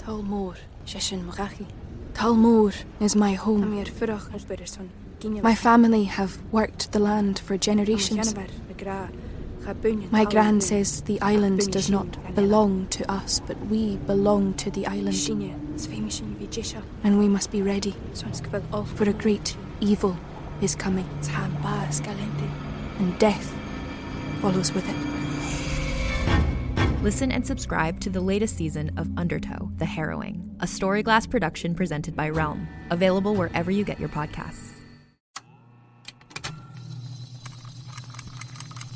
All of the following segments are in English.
Talmor, Shishin Marachi. Talmor is my home. My family have worked the land for generations. My gran says the island does not belong to us, but we belong to the island. And we must be ready, for a great evil is coming, and death follows with it. Listen and subscribe to the latest season of Undertow, The Harrowing, a Storyglass production presented by Realm, available wherever you get your podcasts.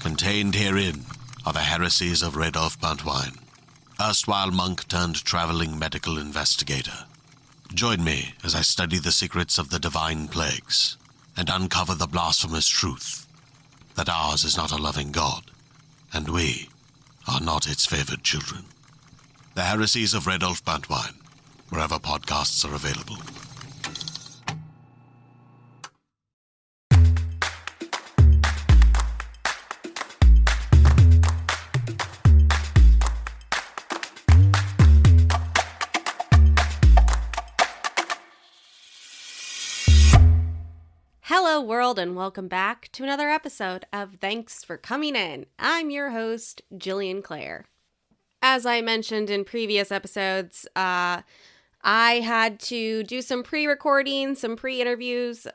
Contained herein are the heresies of Radolf Buntwine, erstwhile monk turned traveling medical investigator. Join me as I study the secrets of the divine plagues and uncover the blasphemous truth that ours is not a loving God, and we are not its favored children. The heresies of Radolf Buntwine, wherever podcasts are available. Hello, world, and welcome back to another episode of Thanks for Coming In. I'm your host, Jillian Clare. As I mentioned in previous episodes, I had to do some pre-recording, some pre-interviews,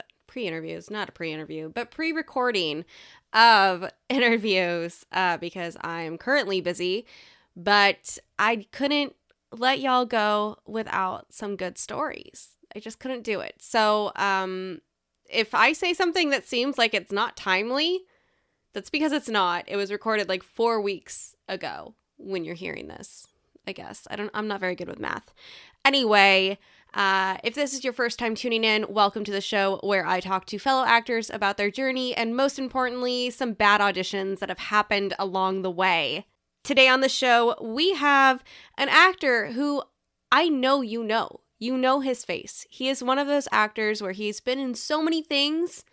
not a pre-interview, but pre-recording of interviews because I'm currently busy, but I couldn't let y'all go without some good stories. I just couldn't do it. So, if I say something that seems like it's not timely, that's because it's not. It was recorded like 4 weeks ago when you're hearing this, I guess. I'm not very good with math. Anyway, if this is your first time tuning in, welcome to the show where I talk to fellow actors about their journey and, most importantly, some bad auditions that have happened along the way. Today on the show, we have an actor who I know you know. You know his face. He is one of those actors where he's been in so many things.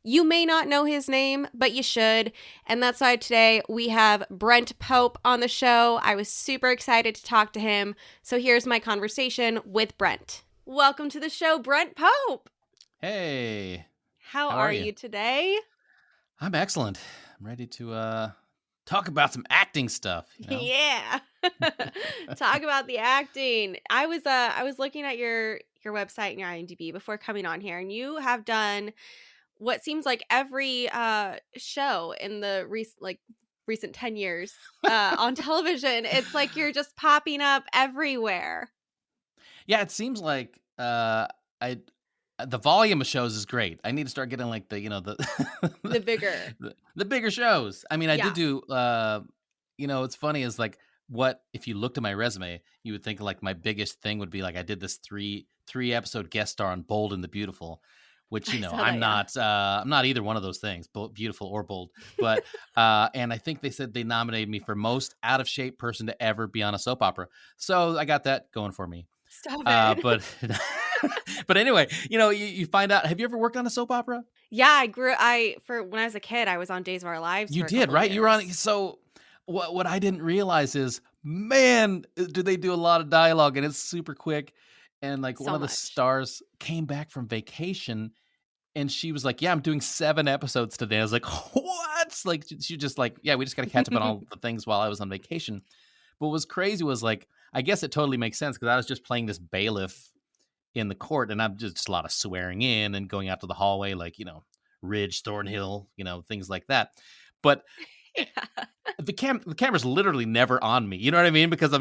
You may not know his name, but you should. And that's why today we have Brent Pope on the show. I was super excited to talk to him. So here's my conversation with Brent. Welcome to the show, Brent Pope. Hey. How are you today? I'm excellent. I'm ready to talk about some acting stuff. You know? Yeah. Talk about the acting. I was looking at your website and your IMDb before coming on here, and you have done what seems like every show in the recent 10 years on television. It's like you're just popping up everywhere. Yeah, it seems like the volume of shows is great. I need to start getting like the The bigger the bigger shows. I mean, I Yeah. did do it's funny is like what if you looked at my resume, you would think like my biggest thing would be like I did this three episode guest star on Bold and the Beautiful, which I'm not either one of those things, beautiful or bold. But and I think they said they nominated me for most out of shape person to ever be on a soap opera. So I got that going for me. Stop it. But but anyway, you find out. Have you ever worked on a soap opera? Yeah, when I was a kid, I was on Days of Our Lives. You for a did, couple right? years. You were on. So what I didn't realize is, man, do they do a lot of dialogue, and it's super quick. And like one of the stars came back from vacation, and she was like, "Yeah, I'm doing 7 episodes today." I was like, "What?" Like she just like, "Yeah, we just got to catch up on all the things while I was on vacation." But what was crazy was like, I guess it totally makes sense because I was just playing this bailiff in the court, and I'm just a lot of swearing in and going out to the hallway, like, Ridge, Thornhill, things like that. But the camera's literally never on me. You know what I mean? Because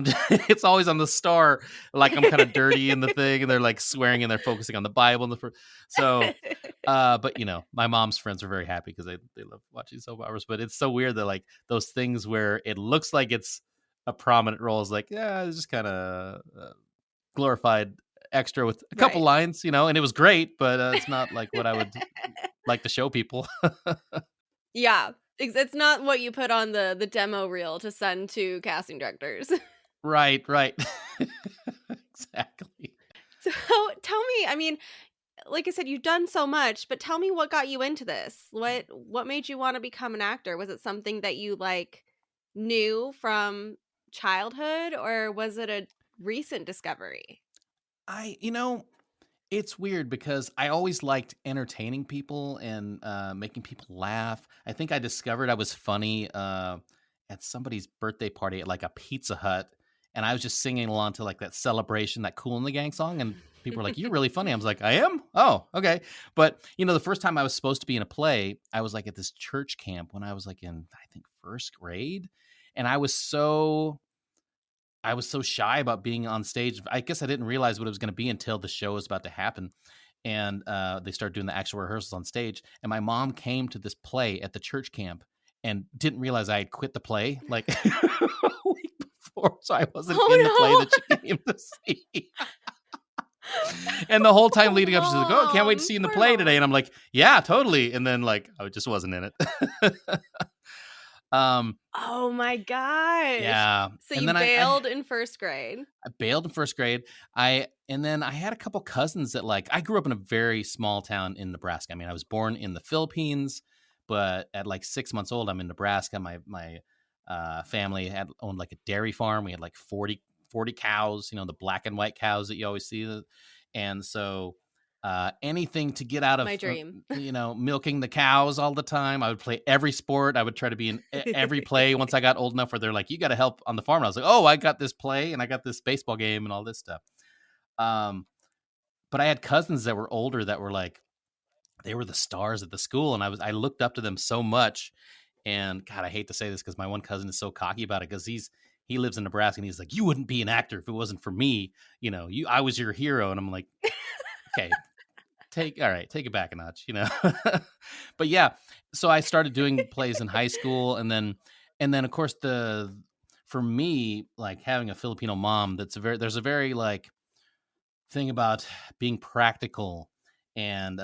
it's always on the star, like I'm kind of dirty in the thing, and they're like swearing and they're focusing on the Bible and but my mom's friends are very happy because they love watching soap operas. But it's so weird that like those things where it looks like it's a prominent role is like, yeah, it's just kind of glorified extra with a couple lines, and it was great, but it's not like what I would like to show people. Yeah, it's not what you put on the demo reel to send to casting directors. Right. Exactly. So tell me, I mean, like I said, you've done so much, but tell me what got you into this. What made you want to become an actor? Was it something that you like knew from childhood, or was it a recent discovery? It's weird because I always liked entertaining people and making people laugh. I think I discovered I was funny at somebody's birthday party at like a Pizza Hut, and I was just singing along to like that Celebration, that Kool and the Gang song, and people were like, "You're really funny." I was like, "I am? Oh, okay." But the first time I was supposed to be in a play, I was like at this church camp when I was like in, I think, first grade, and I was so shy about being on stage. I guess I didn't realize what it was going to be until the show was about to happen. And they started doing the actual rehearsals on stage. And my mom came to this play at the church camp and didn't realize I had quit the play like a week before. So I wasn't in the play that she came to see. And the whole time leading up, she's like, "Oh, can't wait to see you in the play today." And I'm like, "Yeah, totally." And then like, I just wasn't in it. Oh my gosh. Yeah. So you bailed in first grade. I bailed in first grade. And then I had a couple cousins that like, I grew up in a very small town in Nebraska. I mean, I was born in the Philippines, but at like 6 months old, I'm in Nebraska. My family owned like a dairy farm. We had like 40 cows, the black and white cows that you always see. And so anything to get out of my dream, milking the cows all the time. I would play every sport. I would try to be in every play once I got old enough where they're like, "You got to help on the farm." And I was like, "Oh, I got this play and I got this baseball game and all this stuff." But I had cousins that were older that were like, they were the stars at the school. And I looked up to them so much. And God, I hate to say this because my one cousin is so cocky about it because he lives in Nebraska and he's like, "You wouldn't be an actor if it wasn't for me. I was your hero." And I'm like, okay, take it back a notch, But yeah, so I started doing plays in high school, and then of course for me, like having a Filipino mom, there's a very like thing about being practical, and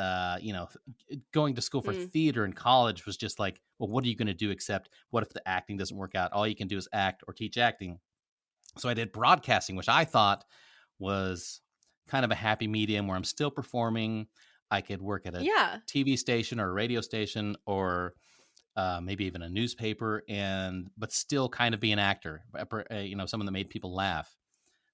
going to school for theater in college was just like, well, what are you going to do except what if the acting doesn't work out? All you can do is act or teach acting. So I did broadcasting, which I thought was kind of a happy medium where I'm still performing. I could work at a TV station or a radio station or maybe even a newspaper, but still kind of be an actor, someone that made people laugh.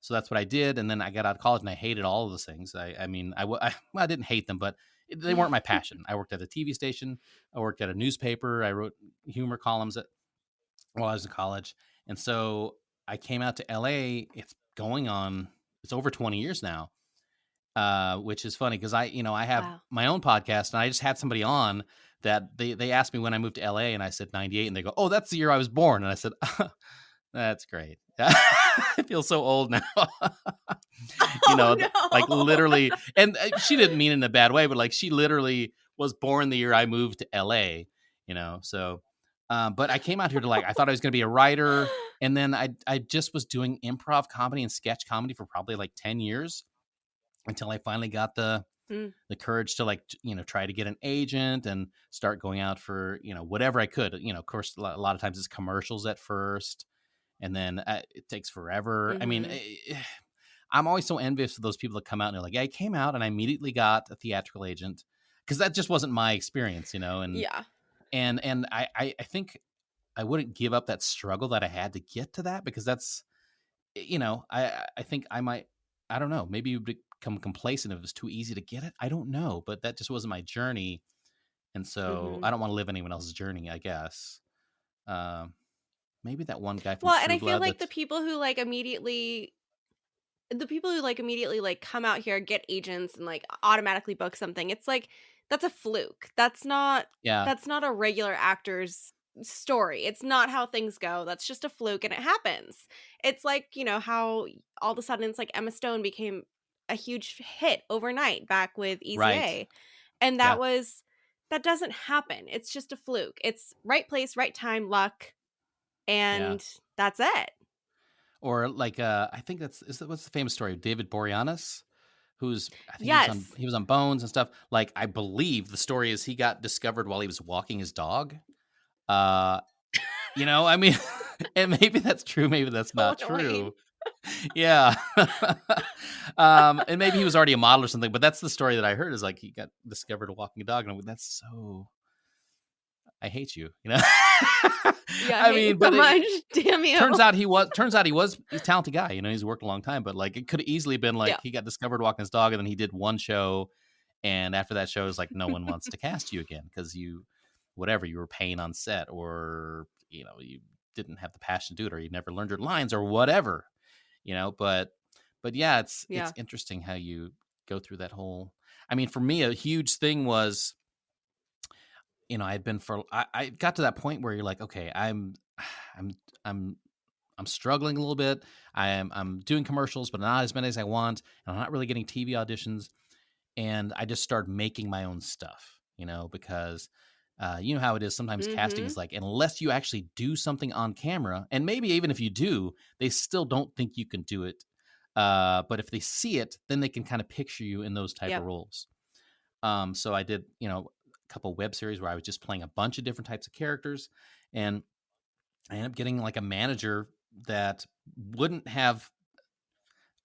So that's what I did. And then I got out of college and I hated all of those things. I didn't hate them, but they weren't my passion. I worked at a TV station. I worked at a newspaper. I wrote humor columns while I was in college. And so I came out to LA. It's over 20 years now. Which is funny because I have my own podcast, and I just had somebody on that they asked me when I moved to LA, and I said 98, and they go, "Oh, that's the year I was born." And I said, "That's great." I feel so old now. Like literally, and she didn't mean it in a bad way, but like she literally was born the year I moved to LA, so but I came out here to I thought I was going to be a writer, and then I just was doing improv comedy and sketch comedy for probably like 10 years. Until I finally got the courage to try to get an agent and start going out for, whatever I could. Of course, a lot of times it's commercials at first, and then it takes forever. Mm-hmm. I mean, I'm always so envious of those people that come out and they're like, "Yeah, I came out and I immediately got a theatrical agent," because that just wasn't my experience, And yeah, and I think I wouldn't give up that struggle that I had to get to that, because that's, I think I might, I don't know, maybe you become complacent if it was too easy to get it. I don't know, but that just wasn't my journey. And so I don't want to live anyone else's journey, I guess. Maybe that one guy from True and I feel Blood like the people who immediately come out here, get agents, and automatically book something, it's like, that's a fluke. That's not a regular actor's story. It's not how things go. That's just a fluke, and it happens. It's like, how all of a sudden it's like Emma Stone became a huge hit overnight back with Easy A. And that doesn't happen. It's just a fluke. It's right place, right time, luck, and that's it. Or I think what's the famous story of David Boreanaz, he was on Bones and stuff. I believe the story is he got discovered while he was walking his dog. I mean, and maybe that's true, maybe that's not true. Yeah. And maybe he was already a model or something, but that's the story that I heard, is he got discovered walking a dog, and that's so, I hate you, Yeah, I mean, but much. Damn you. Turns out he was he's a talented guy. You know, he's worked a long time, but like it could have easily been like he got discovered walking his dog, and then he did one show, and after that show, it's like no one wants to cast you again because you were paying on set, or you know, you didn't have the passion to do it, or you never learned your lines, or whatever. You know, but yeah, it's interesting how you go through that whole. I mean, for me, a huge thing was, you know, I got to that point where you're like, okay, I'm struggling a little bit. I'm doing commercials, but not as many as I want, and I'm not really getting TV auditions. And I just started making my own stuff, you know, because you know how it is. Sometimes casting is like, unless you actually do something on camera, and maybe even if you do, they still don't think you can do it. But if they see it, then they can kind of picture you in those type of roles. So I did, you know, a couple web series where I was just playing a bunch of different types of characters, and I ended up getting like a manager that I didn't have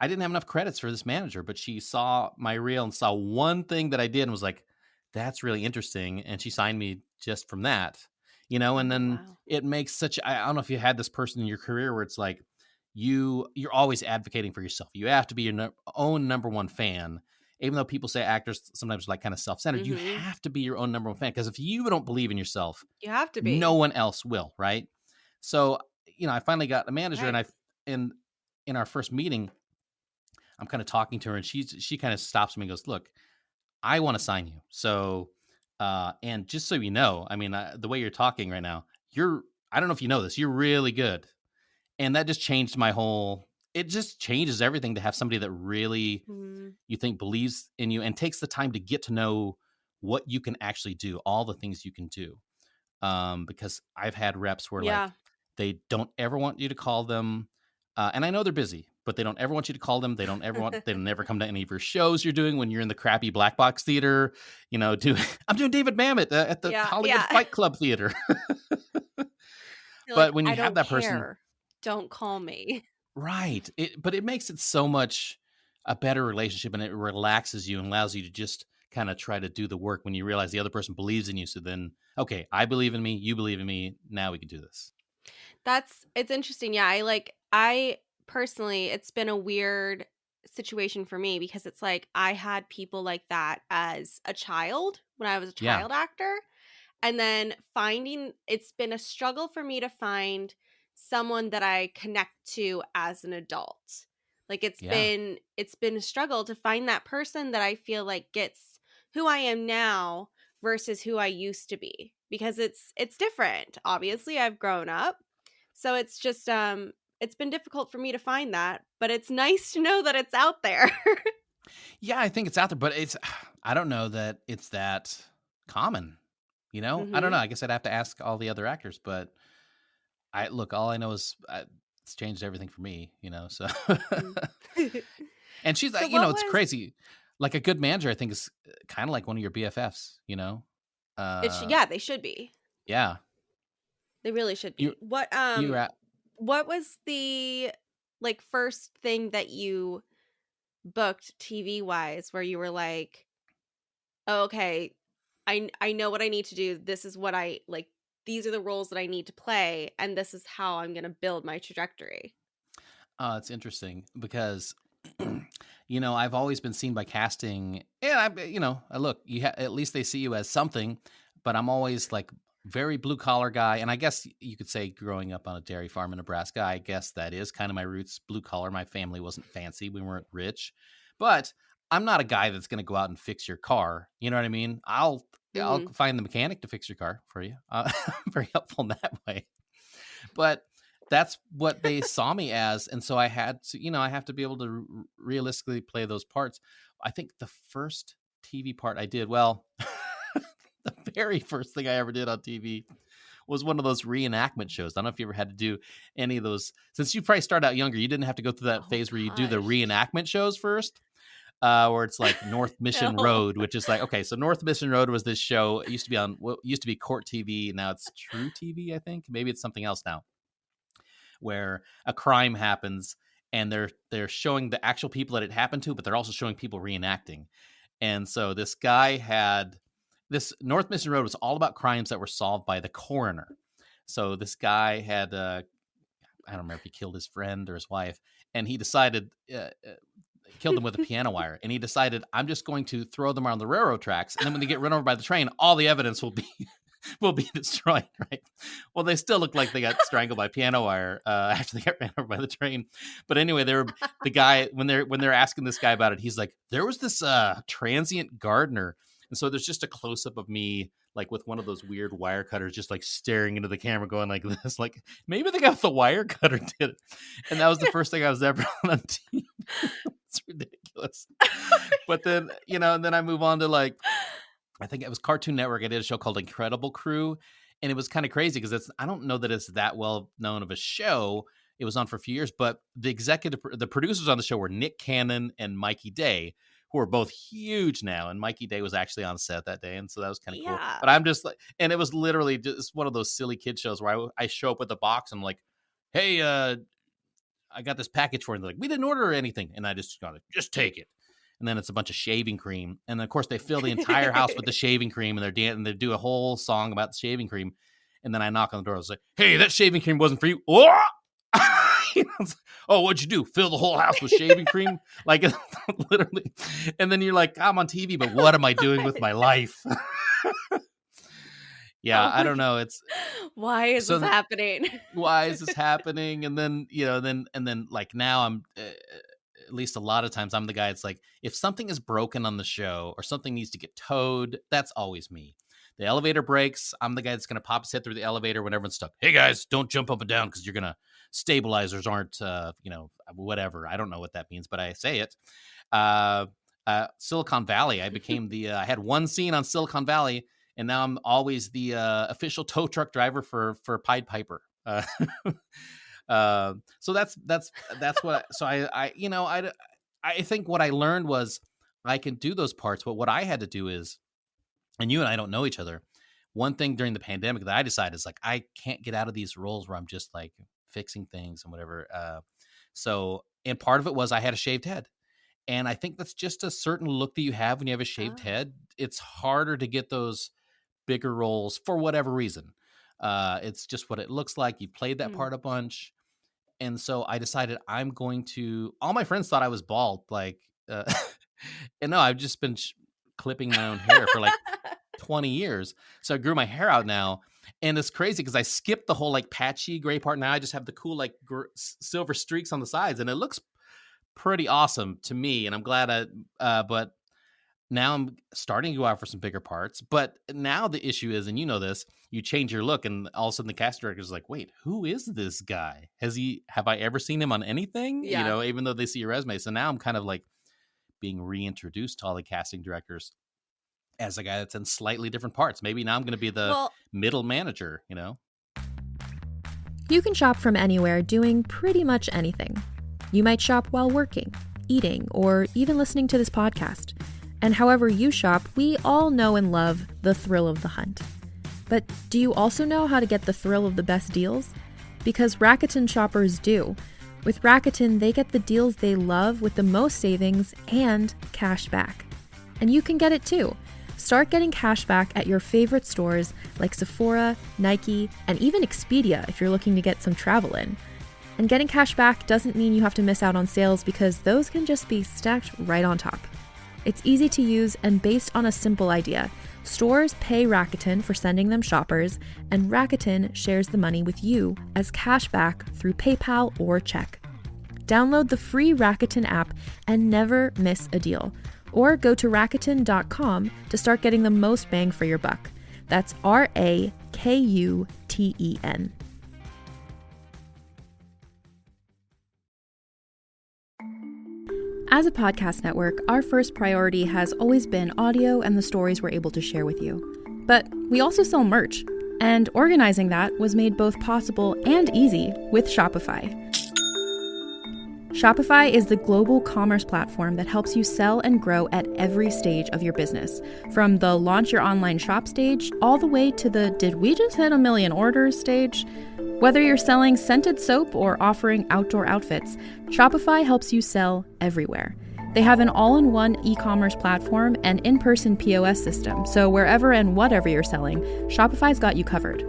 enough credits for this manager, but she saw my reel and saw one thing that I did and was like, that's really interesting. And she signed me just from that, you know, and then it makes I don't know if you had this person in your career where it's like, you're always advocating for yourself. You have to be your own number one fan. Even though people say actors sometimes are like kind of self-centered, you have to be your own number one fan. Because if you don't believe in yourself, you have to be. No one else will, right? So, you know, I finally got a manager, and in our first meeting, I'm kind of talking to her, and she kind of stops me and goes, "Look, I want to sign you. So, and just so you know, I mean, the way you're talking right now, I don't know if you know this, you're really good." And that just changed it just changes everything to have somebody that really you think believes in you and takes the time to get to know what you can actually do, all the things you can do. Because I've had reps where like they don't ever want you to call them, and I know they're busy, but they don't ever want you to call them. They don't never come to any of your shows you're doing when you're in the crappy black box theater. You know, I'm doing David Mamet at the Hollywood Fight Club theater. But when you have that person, don't call me. Right. But it makes it so much a better relationship, and it relaxes you and allows you to just kind of try to do the work when you realize the other person believes in you. So then, okay, I believe in me, you believe in me. Now we can do this. It's interesting. Yeah. I personally, it's been a weird situation for me because it's like I had people like that as a child when I was a child actor. And then it's been a struggle for me to find someone that I connect to as an adult. Like it's been a struggle to find that person that I feel like gets who I am now versus who I used to be, because it's different. Obviously, I've grown up. So it's just it's been difficult for me to find that, but it's nice to know that it's out there. Yeah, I think it's out there, but I don't know that it's that common. You know, I don't know. I guess I'd have to ask all the other actors, but all I know is it's changed everything for me, you know, so. And she's like, you know, it's crazy. Like a good manager, I think, is kind of like one of your BFFs, you know? They should be. Yeah. They really should be. What was the like first thing that you booked TV wise where you were like, oh, okay, I know what I need to do. This is what I like. These are the roles that I need to play, and this is how I'm going to build my trajectory. It's interesting because, you know, I've always been seen by casting, and at least they see you as something, but I'm always like very blue collar guy. And I guess you could say growing up on a dairy farm in Nebraska, I guess that is kind of my roots, blue collar. My family wasn't fancy. We weren't rich, but I'm not a guy that's going to go out and fix your car. You know what I mean? I'll find the mechanic to fix your car for you. I'm very helpful in that way. But that's what they saw me as. And so I had to, I have to be able to realistically play those parts. I think the first TV part I did, the very first thing I ever did on TV was one of those reenactment shows. I don't know if you ever had to do any of those. Since you probably started out younger, you didn't have to go through that phase where you do the reenactment shows first. Where it's like North Mission Road, which is like, okay, so North Mission Road was this show. It used to be on what used to be Court TV. Now it's True TV, I think. Maybe it's something else now, where a crime happens and they're showing the actual people that it happened to, but they're also showing people reenacting. And so this guy this North Mission Road was all about crimes that were solved by the coroner. So this guy had, I don't remember if he killed his friend or his wife, and he decided, killed them with a piano wire. And he decided, I'm just going to throw them on the railroad tracks. And then when they get run over by the train, all the evidence will be destroyed, right? Well, they still look like they got strangled by piano wire after they got ran over by the train. But anyway, the guy, when they're asking this guy about it, he's like, there was this transient gardener. And so there's just a close up of me, like with one of those weird wire cutters, just like staring into the camera, going like this, like maybe the guy with the wire cutter did it. And that was the first thing I was ever on TV. It's ridiculous. But then, and then I move on to like, I think it was Cartoon Network. I did a show called Incredible Crew, and it was kind of crazy because I don't know that it's that well known of a show. It was on for a few years, but the producers on the show were Nick Cannon and Mikey Day, who are both huge now. And Mikey Day was actually on set that day, and so that was kind of cool. But I'm just like, and it was literally just one of those silly kid shows where I show up with a box and I'm like, hey, I got this package for you. They're like, we didn't order anything, and I just got it. Just take it. And then it's a bunch of shaving cream. And of course they fill the entire house with the shaving cream, and they do a whole song about the shaving cream. And then I knock on the door. I was like, hey, that shaving cream wasn't for you. Oh, oh, what'd you do? Fill the whole house with shaving cream? Like literally. And then you're like, I'm on TV, but what am I doing with my life? Yeah, I don't know. It's why is this happening? Why is this happening? And then, then like now I'm at least a lot of times I'm the guy. It's like, if something is broken on the show or something needs to get towed, that's always me. The elevator breaks, I'm the guy that's going to pop his head through the elevator when everyone's stuck. Hey guys, don't jump up and down because you're going to, stabilizers aren't, whatever. I don't know what that means, but I say it. Silicon Valley, I became I had one scene on Silicon Valley, and now I'm always the official tow truck driver for Pied Piper. So that's what. So I think what I learned was I can do those parts, but what I had to do is, and you and I don't know each other. One thing during the pandemic that I decided is like I can't get out of these roles where I'm just like fixing things and whatever. And part of it was I had a shaved head. And I think that's just a certain look that you have when you have a shaved head. It's harder to get those bigger roles for whatever reason. It's just what it looks like. You played that part a bunch. And so I decided all my friends thought I was bald. Like, and no, I've just been clipping my own hair for like 20 years. So I grew my hair out now. And it's crazy because I skipped the whole like patchy gray part. Now I just have the cool like silver streaks on the sides, and it looks pretty awesome to me. And I'm glad but now I'm starting to go out for some bigger parts. But now the issue is, and you know this, you change your look and all of a sudden the cast director is like, wait, who is this guy? Have I ever seen him on anything? Yeah. Even though they see your resume. So now I'm kind of like being reintroduced to all the casting directors as a guy that's in slightly different parts. Maybe now I'm going to be the middle manager, You can shop from anywhere doing pretty much anything. You might shop while working, eating, or even listening to this podcast. And however you shop, we all know and love the thrill of the hunt. But do you also know how to get the thrill of the best deals? Because Rakuten shoppers do. With Rakuten, they get the deals they love with the most savings and cash back. And you can get it too. Start getting cash back at your favorite stores like Sephora, Nike, and even Expedia if you're looking to get some travel in. And getting cash back doesn't mean you have to miss out on sales because those can just be stacked right on top. It's easy to use and based on a simple idea. Stores pay Rakuten for sending them shoppers, and Rakuten shares the money with you as cash back through PayPal or check. Download the free Rakuten app and never miss a deal. Or go to Rakuten.com to start getting the most bang for your buck. That's Rakuten. As a podcast network, our first priority has always been audio and the stories we're able to share with you. But we also sell merch, and organizing that was made both possible and easy with Shopify. Shopify is the global commerce platform that helps you sell and grow at every stage of your business, from the launch your online shop stage all the way to the did we just hit 1 million orders stage. Whether you're selling scented soap or offering outdoor outfits, Shopify helps you sell everywhere. They have an all-in-one e-commerce platform and in-person POS system, so wherever and whatever you're selling, Shopify's got you covered.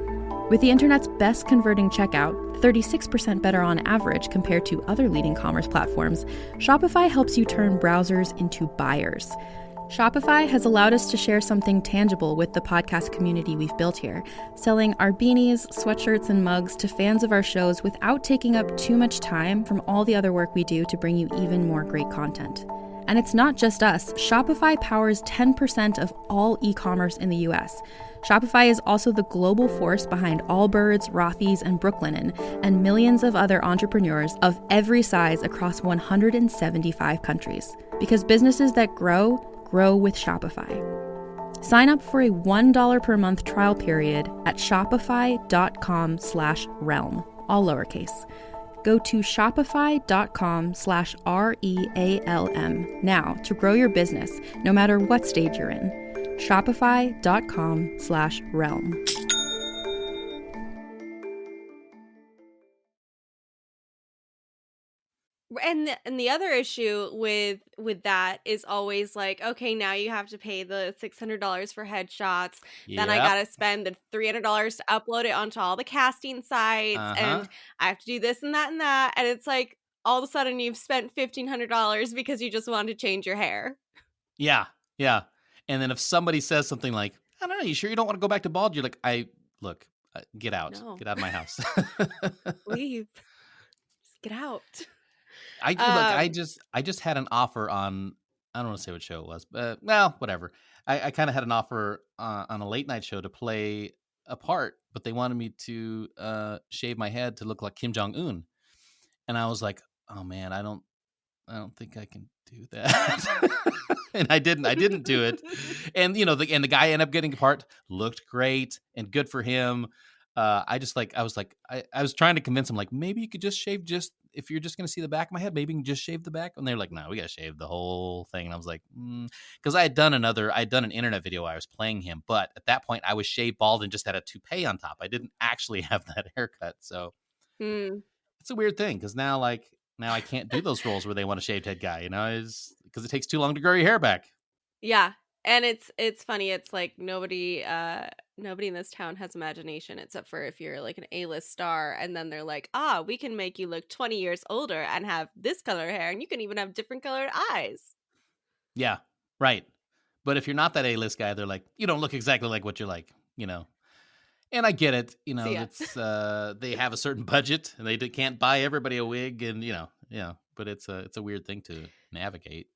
With the internet's best converting checkout, 36% better on average compared to other leading commerce platforms, Shopify helps you turn browsers into buyers. Shopify has allowed us to share something tangible with the podcast community we've built here, selling our beanies, sweatshirts, and mugs to fans of our shows without taking up too much time from all the other work we do to bring you even more great content. And it's not just us. Shopify powers 10% of all e-commerce in the US. Shopify is also the global force behind Allbirds, Rothy's, and Brooklinen, and millions of other entrepreneurs of every size across 175 countries. Because businesses that grow with Shopify. Sign up for a $1 per month trial period at shopify.com/realm, all lowercase. Go to shopify.com/REALM now to grow your business, no matter what stage you're in. Shopify.com/realm. And the other issue with that is always like, okay, now you have to pay the $600 for headshots. Then I gotta spend the $300 to upload it onto all the casting sites, and I have to do this and that, and it's like all of a sudden you've spent $1,500 because you just wanted to change your hair. Yeah. And then if somebody says something like, I don't know, you sure you don't want to go back to bald? You're like, get out. No. Get out of my house. Leave. Just get out. I just had an offer on, I don't want to say what show it was, but well, whatever. I kind of had an offer on a late night show to play a part, but they wanted me to shave my head to look like Kim Jong-un. And I was like, oh man, I don't think I can do that. And I didn't do it. And the guy ended up getting a part, looked great and good for him. I was trying to convince him, like, maybe you could just shave, if you're just going to see the back of my head, maybe you can just shave the back. And they're like, no, we got to shave the whole thing. And I was like, because I had done an internet video where I was playing him. But at that point I was shaved bald and just had a toupee on top. I didn't actually have that haircut. So it's a weird thing. Cause now I can't do those roles where they want a shaved head guy, because it takes too long to grow your hair back. Yeah. And it's funny. It's like nobody in this town has imagination except for if you're like an A-list star, and then they're like, we can make you look 20 years older and have this color hair, and you can even have different colored eyes. Yeah, right. But if you're not that A-list guy, they're like, you don't look exactly like what you're like, And I get it, it's they have a certain budget and they can't buy everybody a wig, and but it's a weird thing to navigate.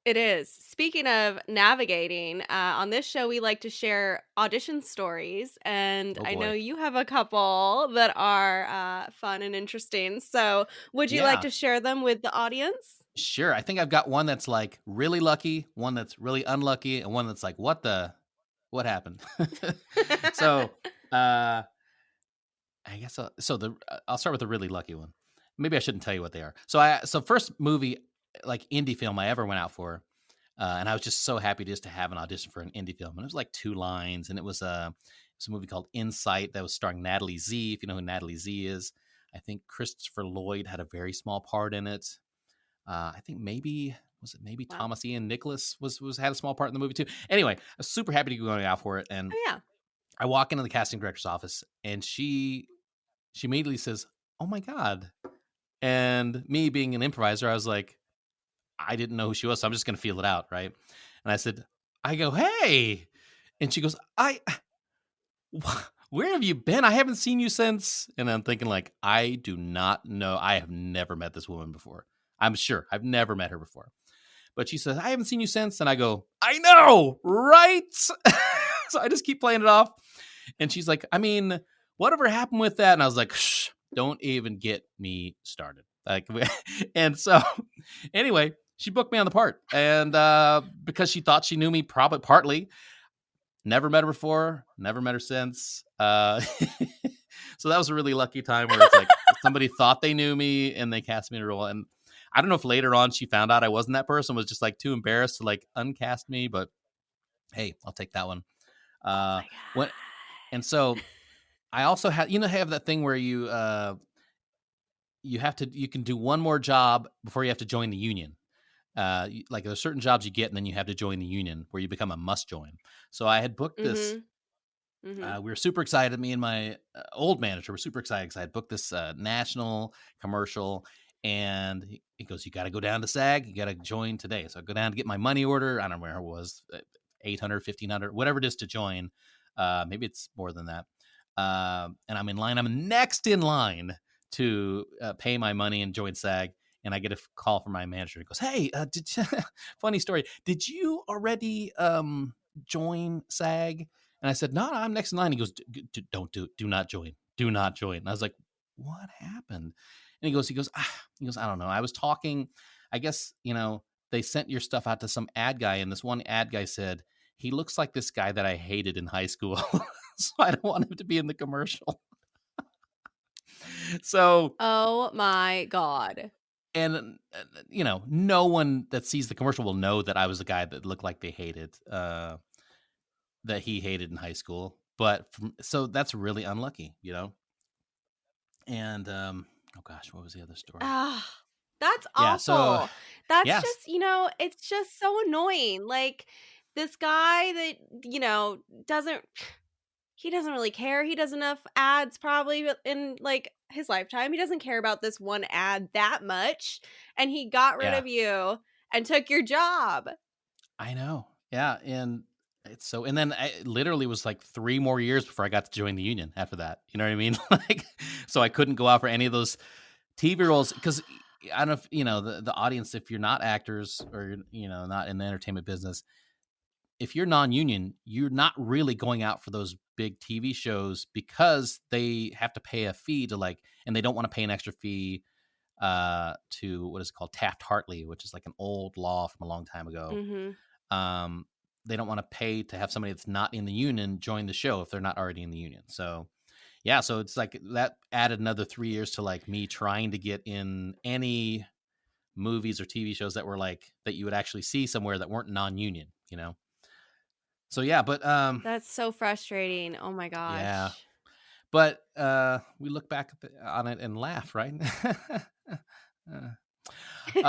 It is. Speaking of navigating, on this show, we like to share audition stories, and I know you have a couple that are fun and interesting. So would you like to share them with the audience? Sure. I think I've got one that's like really lucky, one that's really unlucky, and one that's like, what happened? So I guess I'll start with the really lucky one. Maybe I shouldn't tell you what they are. So first movie, like indie film I ever went out for, and I was just so happy just to have an audition for an indie film, and it was like 2 lines, and it was a movie called Insight that was starring Natalie Z. If you know who Natalie Z is, I think Christopher Lloyd had a very small part in it. I think maybe Thomas Ian Nicholas had a small part in the movie too. Anyway, I was super happy to go out for it, and I walk into the casting director's office, and she immediately says, "Oh my God!" And me being an improviser, I was like, I didn't know who she was, so I'm just going to feel it out, right? And I go, hey! And she goes, where have you been? I haven't seen you since. And I'm thinking, like, I do not know. I have never met this woman before. I'm sure. I've never met her before. But she says, I haven't seen you since. And I go, I know, right? So I just keep playing it off. And she's like, I mean, whatever happened with that? And I was like, shh, don't even get me started. Like, and so anyway, she booked me on the part. And because she thought she knew me, probably partly. Never met her before. Never met her since. So that was a really lucky time where it's like somebody thought they knew me and they cast me in a role. And I don't know if later on she found out I wasn't that person, was just like too embarrassed to like uncast me. But hey, I'll take that one. And so I also have that thing where you can do one more job before you have to join the union. Like there's certain jobs you get and then you have to join the union where you become a must join. So I had booked this We were super excited. Me and my old manager were super excited because I had booked this national commercial. And he goes, you got to go down to SAG. You got to join today. So I go down to get my money order. I don't know where it was, 800, 1,500, whatever it is to join. Maybe it's more than that. And I'm in line. I'm next in line to pay my money and join SAG. And I get a call from my manager. He goes, hey, funny story. Did you already join SAG? And I said, no, I'm next in line. He goes, do not join. Do not join. And I was like, what happened? And he goes, I don't know. I was talking, I guess, they sent your stuff out to some ad guy. And this one ad guy said, he looks like this guy that I hated in high school. So I don't want him to be in the commercial. So. Oh my God. And, no one that sees the commercial will know that I was the guy that looked like they hated, that he hated in high school. But so that's really unlucky, And, oh gosh, what was the other story? That's awful. Yeah, so, that's just, it's just so annoying. Like this guy that, he doesn't really care. He does enough ads probably in like his lifetime. He doesn't care about this one ad that much. And he got rid of you and took your job. I know. Yeah. And it's so, and then I literally was like 3 more years before I got to join the union after that. You know what I mean? Like, so I couldn't go out for any of those TV roles because I don't know if, the audience, if you're not actors or, not in the entertainment business, if you're non-union, you're not really going out for those big TV shows because they have to pay a fee to and they don't want to pay an extra fee to what is it called, Taft-Hartley, which is like an old law from a long time ago. They don't want to pay to have somebody that's not in the union join the show if they're not already in the union. So yeah, so it's like that added another 3 years to like me trying to get in any movies or TV shows that were that you would actually see somewhere that weren't non-union, So yeah, but that's so frustrating. Oh my gosh. Yeah. But we look back on it and laugh, right? Yeah, you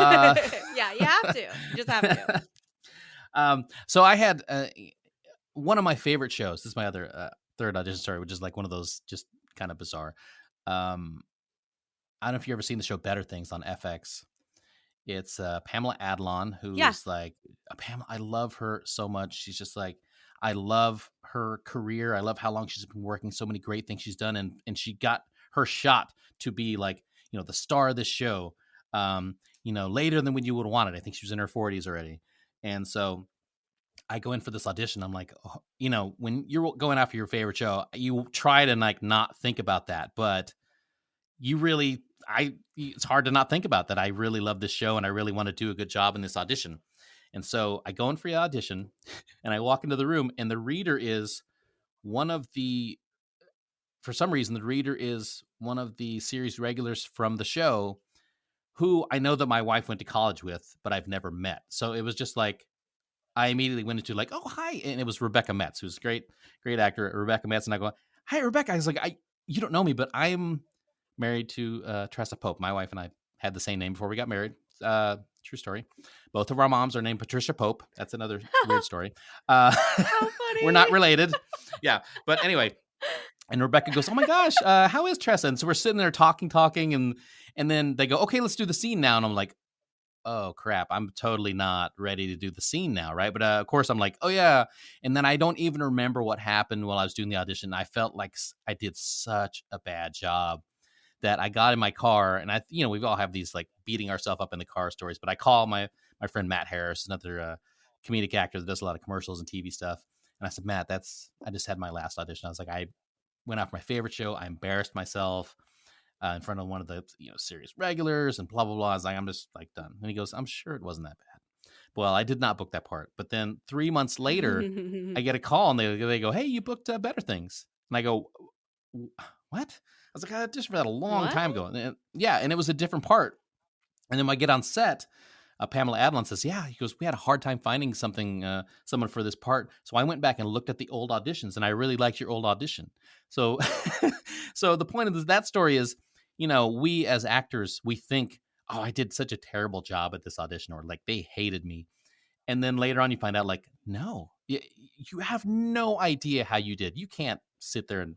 have to. You just have to. So I had one of my favorite shows. This is my other third audition story, which is like one of those just kind of bizarre. I don't know if you've ever seen the show Better Things on FX. It's Pamela Adlon, who's like Pamela. I love her so much. She's just like, I love her career. I love how long she's been working. So many great things she's done, and she got her shot to be like, the star of this show. Later than when you would have wanted. I think she was in her 40s already, and so I go in for this audition. I'm like, when you're going after your favorite show, you try to not think about that, but you really. It's hard to not think about that. I really love this show and I really want to do a good job in this audition. And so I go in for the audition and I walk into the room and the reader is one of the series regulars from the show who I know that my wife went to college with, but I've never met. So it was just like, I immediately went into oh, hi. And it was Rebecca Metz, who's a great Actor, Rebecca Metz. And I go, hi, Rebecca. I was like, you don't know me, but I'm married to Tressa Pope. My wife and I had the same name before we got married. True story. Both of our moms are named Patricia Pope. That's another weird story. How funny. We're not related. Yeah. But anyway, and Rebecca goes, oh my gosh, how is Tressa? And so we're sitting there talking. And then they go, okay, let's do the scene now. And I'm like, oh crap, I'm totally not ready to do the scene now. Right. But of course I'm like, oh yeah. And then I don't even remember what happened while I was doing the audition. I felt like I did such a bad job that I got in my car, and we all have these beating ourselves up in the car stories, but I call my friend Matt Harris, another comedic actor that does a lot of commercials and TV stuff. And I said, Matt, I just had my last audition. I was like, I went out for my favorite show. I embarrassed myself in front of one of the series regulars and blah, blah, blah. I was like, I'm just done. And he goes, I'm sure it wasn't that bad. Well, I did not book that part. But then 3 months later, I get a call and they go, hey, you booked Better Things. And I go, what? I was like, I auditioned for that a long time ago. And it was a different part. And then when I get on set, Pamela Adlon says, yeah, he goes, we had a hard time finding someone for this part. So I went back and looked at the old auditions, and I really liked your old audition. So, so the point of that story is, we as actors, we think, oh, I did such a terrible job at this audition, or they hated me. And then later on you find out no, you have no idea how you did. You can't sit there and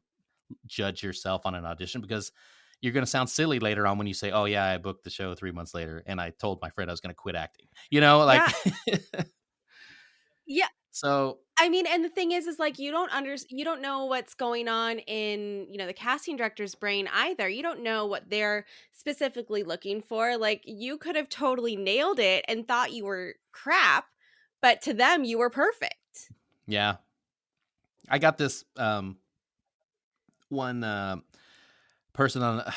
judge yourself on an audition because you're going to sound silly later on when you say, oh yeah, I booked the show 3 months later and I told my friend I was going to quit acting, like, Yeah. Yeah. so. I mean, and the thing is like you don't know what's going on in, the casting director's brain either. You don't know what they're specifically looking for. Like you could have totally nailed it and thought you were crap, but to them you were perfect. Yeah. I got this one person on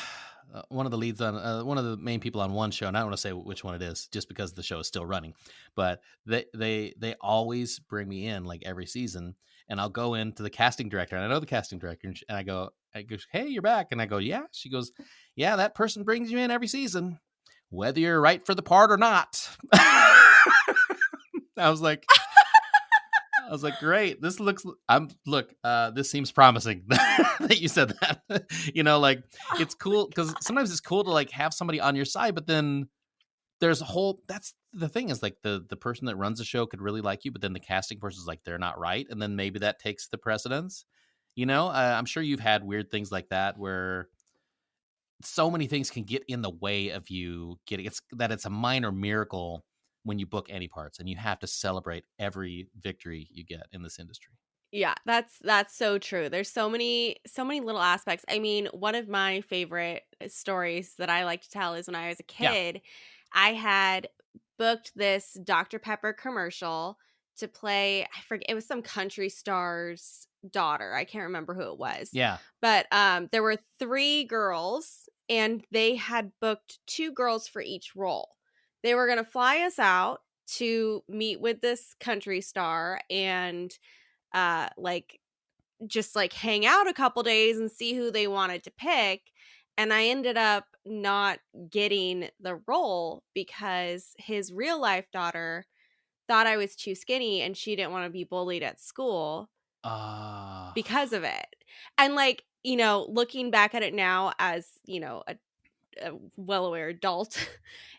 one of the leads on one of the main people on one show, and I don't want to say which one it is just because the show is still running, but they always bring me in like every season, and I'll go into the casting director, and I know the casting director, and I go, hey, you're back. And I go, yeah. She goes, yeah, that person brings you in every season, whether you're right for the part or not. I was like, great. This this seems promising that you said that. Like it's cool because sometimes it's cool to like have somebody on your side, but then there's that's the thing is like the person that runs the show could really like you, but then the casting person's like, they're not right. And then maybe that takes the precedence, I'm sure you've had weird things like that where so many things can get in the way of you getting it's a minor miracle when you book any parts, and you have to celebrate every victory you get in this industry. Yeah, that's so true. There's so many little aspects. I mean, one of my favorite stories that I like to tell is when I was a kid, I had booked this Dr. Pepper commercial to play, I forget, it was some country star's daughter. I can't remember who it was. Yeah. But there were 3 girls, and they had booked 2 girls for each role. They were going to fly us out to meet with this country star and just hang out a couple days and see who they wanted to pick. And I ended up not getting the role because his real life daughter thought I was too skinny and she didn't want to be bullied at school because of it. And looking back at it now as, a well-aware adult,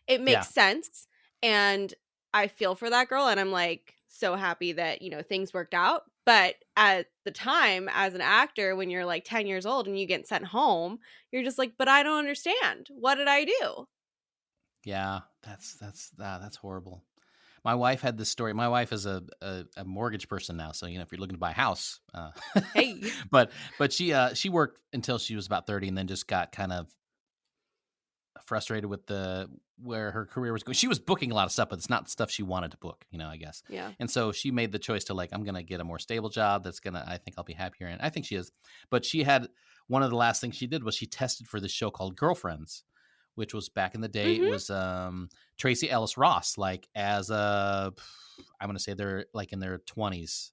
it makes sense. And I feel for that girl, and I'm like so happy that, things worked out. But at the time, as an actor, when you're like 10 years old and you get sent home, you're just like, but I don't understand. What did I do? Yeah, that's horrible. My wife had this story. My wife is a mortgage person now, so if you're looking to buy a house, hey. but she worked until she was about 30, and then just got kind of frustrated with where her career was going. She was booking a lot of stuff, but it's not stuff she wanted to book, I guess. Yeah. And so she made the choice to I'm going to get a more stable job I think I'll be happier in. I think she is. But she had one of the last things she did was she tested for this show called Girlfriends, which was back in the day. Mm-hmm. It was Tracy Ellis Ross, I'm going to say they're in their 20s,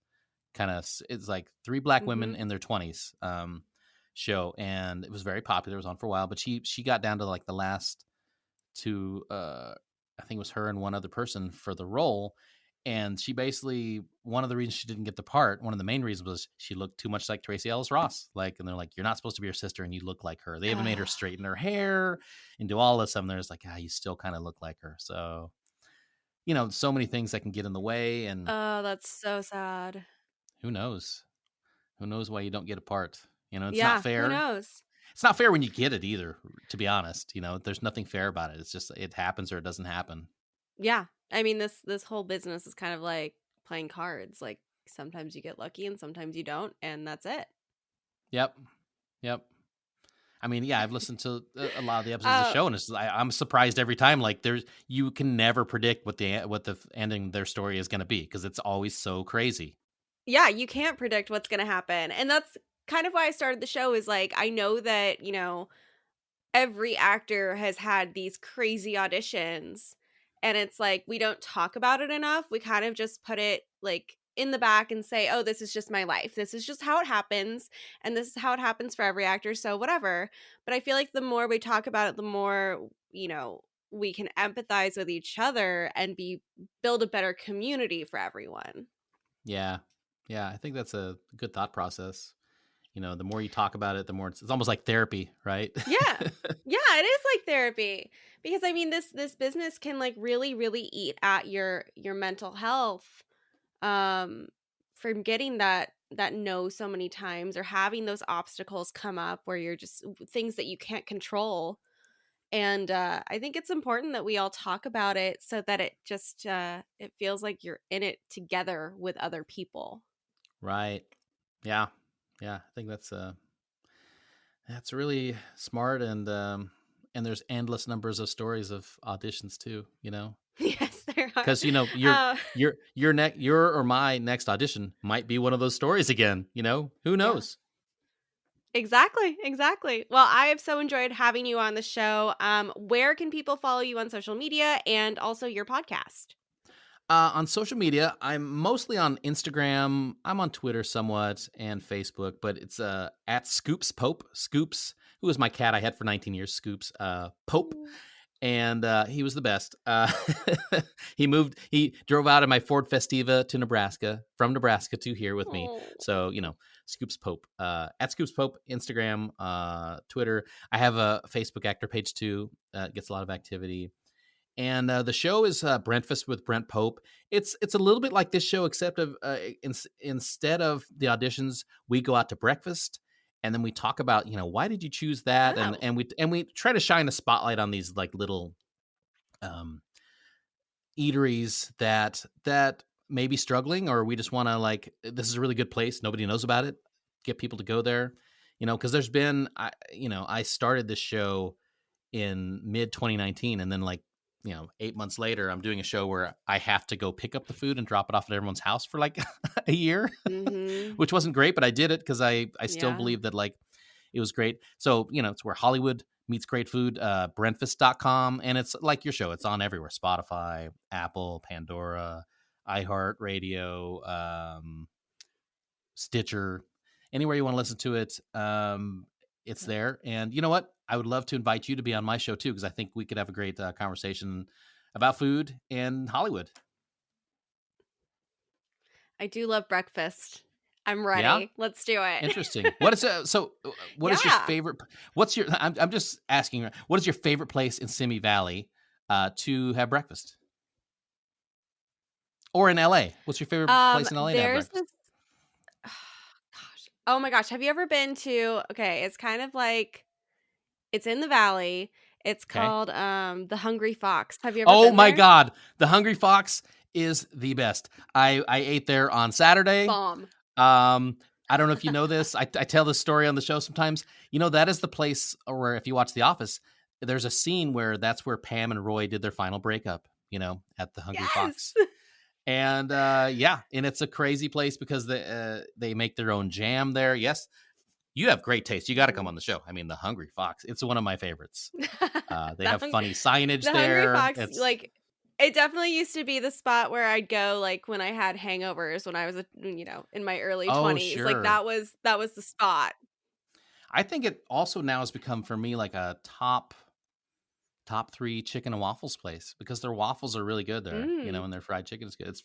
kind of. It's like 3 black women in their 20s. Show, and it was very popular. It was on for a while, but she got down to the last 2 I think it was her and one other person for the role, and she basically, one of the reasons she didn't get the part, one of the main reasons, was she looked too much like Tracy Ellis Ross, and they're like, you're not supposed to be her sister and you look like her. They even made her straighten her hair and do all this stuff, and there's you still kind of look like her. So so many things that can get in the way, and that's so sad. Who knows why you don't get a part. It's not not fair. Who knows? It's not fair when you get it either, to be honest. There's nothing fair about it. It's just it happens or it doesn't happen. Yeah. I mean, this whole business is kind of like playing cards. Like sometimes you get lucky and sometimes you don't, and that's it. Yep. I mean, yeah, I've listened to a lot of the episodes of the show, and I'm surprised every time. You can never predict what the ending of their story is going to be because it's always so crazy. Yeah, you can't predict what's going to happen, and that's kind of why I started the show. Is I know that every actor has had these crazy auditions, and it's we don't talk about it enough. We kind of just put it in the back and say, oh, this is just my life. This is just how it happens. And this is how it happens for every actor. So whatever. But I feel like the more we talk about it, the more, we can empathize with each other and build a better community for everyone. Yeah. I think that's a good thought process. The more you talk about it, the more it's almost like therapy, right? Yeah, it is like therapy, because I mean, this business can really, really eat at your mental health, from getting that no so many times, or having those obstacles come up where you're just things that you can't control. And I think it's important that we all talk about it so that it just it feels like you're in it together with other people. Right. Yeah. I think that's really smart, and there's endless numbers of stories of auditions too. Yes, there are. Because your or my next audition might be one of those stories again. Who knows? Exactly. Well, I have so enjoyed having you on the show. Where can people follow you on social media and also your podcast? On social media, I'm mostly on Instagram. I'm on Twitter somewhat, and Facebook, but it's at Scoops Pope. Scoops, who was my cat I had for 19 years, Scoops Pope. And he was the best. He drove out in my Ford Festiva to Nebraska, from Nebraska to here with me. So, Scoops Pope, at Scoops Pope, Instagram, Twitter. I have a Facebook actor page too. Gets a lot of activity. And the show is Brentfast with Brent Pope. It's a little bit like this show, except instead of the auditions, we go out to breakfast. And then we talk about, why did you choose that? Wow. And we try to shine a spotlight on these like little eateries that may be struggling, or we just want to this is a really good place. Nobody knows about it. Get people to go there, because there's been, I started this show in mid 2019, and then 8 months later, I'm doing a show where I have to go pick up the food and drop it off at everyone's house for a year, which wasn't great, but I did it because I still believe that it was great. So, it's where Hollywood meets great food, Brentfast.com. And it's like your show. It's on everywhere: Spotify, Apple, Pandora, iHeartRadio, Stitcher, anywhere you want to listen to it. It's there. And you know what? I would love to invite you to be on my show too, because I think we could have a great conversation about food in Hollywood. I do love breakfast. I'm ready. Yeah? Let's do it. Interesting. What is is your favorite? I'm just asking. What is your favorite place in Simi Valley to have breakfast? Or in LA? What's your favorite place in LA to have breakfast? Oh my gosh. Have you ever been to, it's kind of like, it's in the valley. It's called the Hungry Fox. Have you ever been there? Oh my God. The Hungry Fox is the best. I ate there on Saturday. Bomb. I don't know if you know this. I tell this story on the show sometimes. That is the place where, if you watch The Office, there's a scene where that's where Pam and Roy did their final breakup, at the Hungry Fox. And and it's a crazy place because they make their own jam there. Yes, you have great taste. You got to come on the show. I mean, the Hungry Fox, it's one of my favorites. They have funny signage there. Hungry Fox, it definitely used to be the spot where I'd go when I had hangovers when I was in my early 20s. Sure. That was the spot. I think it also now has become for me a top 3 chicken and waffles place, because their waffles are really good there, and their fried chicken is good. It's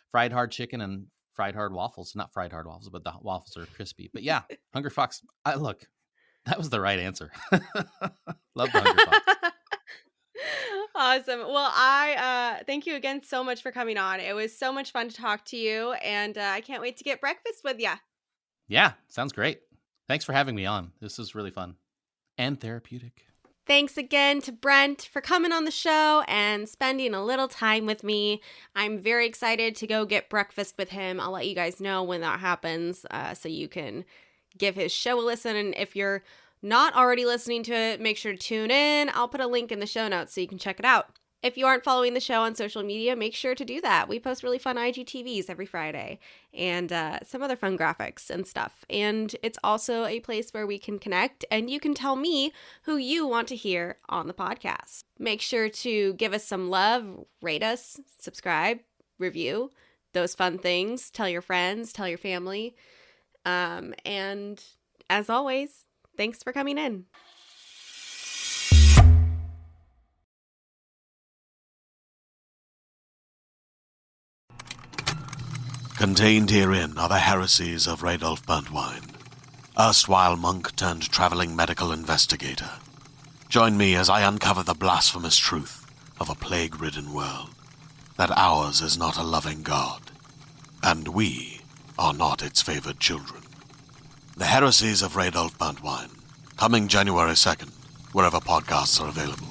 fried hard chicken and fried hard waffles. Not fried hard waffles, but the waffles are crispy. But yeah, Hungry Fox. Look, that was the right answer. Love the Hungry Fox. Awesome. Well, I thank you again so much for coming on. It was so much fun to talk to you, and I can't wait to get breakfast with you. Yeah, sounds great. Thanks for having me on. This is really fun and therapeutic. Thanks again to Brent for coming on the show and spending a little time with me. I'm very excited to go get breakfast with him. I'll let you guys know when that happens so you can give his show a listen. And if you're not already listening to it, make sure to tune in. I'll put a link in the show notes so you can check it out. If you aren't following the show on social media, make sure to do that. We post really fun IGTVs every Friday and some other fun graphics and stuff. And it's also a place where we can connect and you can tell me who you want to hear on the podcast. Make sure to give us some love, rate us, subscribe, review, those fun things. Tell your friends, tell your family. And as always, thanks for coming in. Contained herein are the heresies of Radolf Buntwine, erstwhile monk turned traveling medical investigator. Join me as I uncover the blasphemous truth of a plague-ridden world, that ours is not a loving God, and we are not its favored children. The Heresies of Radolf Buntwine, coming January 2nd, wherever podcasts are available.